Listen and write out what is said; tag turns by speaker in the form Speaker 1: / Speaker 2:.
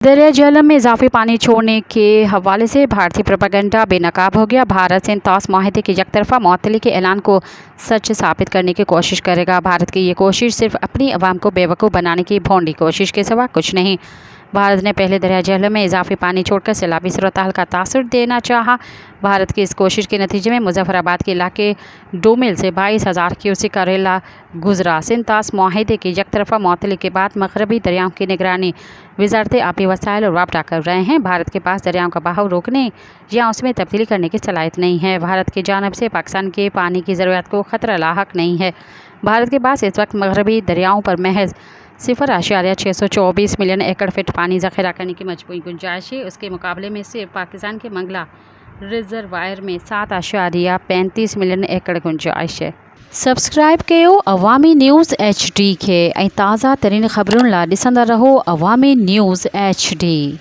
Speaker 1: दरिया जहलम में इजाफी पानी छोड़ने के हवाले से भारतीय प्रोपेगेंडा बेनकाब हो गया। भारत सिंध तौस माहिदे की यकतरफा मुअत्तली के ऐलान को सच साबित करने की कोशिश करेगा। भारत की ये कोशिश सिर्फ अपनी अवाम को बेवकूफ़ बनाने की भोंडी कोशिश के सिवा कुछ नहीं। भारत ने पहले दरिया जहलम में इजाफी पानी छोड़कर सैलाबी सूरत-हाल का तासुर देना चाहा। भारत की इस कोशिश के नतीजे में मुजफ्फराबाद के इलाके डोमिल से 22,000 क्यूसेक का रेला गुजरा। सिंध तौस माहिदे की यकतरफा मुअत्तली के बाद मगरबी दरियाओं की निगरानी वजारत आबी वसाइल और राब्ता कर रहे हैं। भारत के पास दरियाओं का बहाव रोकने या उसमें तब्दीली करने की सलाहियत नहीं है। भारत की जानिब से पाकिस्तान के पानी की ज़रूरत को ख़तरा लाहक नहीं है। भारत के पास इस वक्त मगरबी दरियाओं पर महज 0.624 मिलियन एकड़ फिट पानी ज़ख़ीरा करने की मजमूई गुंजाइश है। उसके मुकाबले में सिर्फ पाकिस्तान के मंगला रिजर्वायर में 7.35 मिलियन एकड़ गुंजाइश है। सब्सक्राइब कयो अवामी न्यूज़ HD के ऐं ताज़ा तरीन ख़बरुनि लाइ ॾिसंदा रहो अवामी न्यूज़ HD।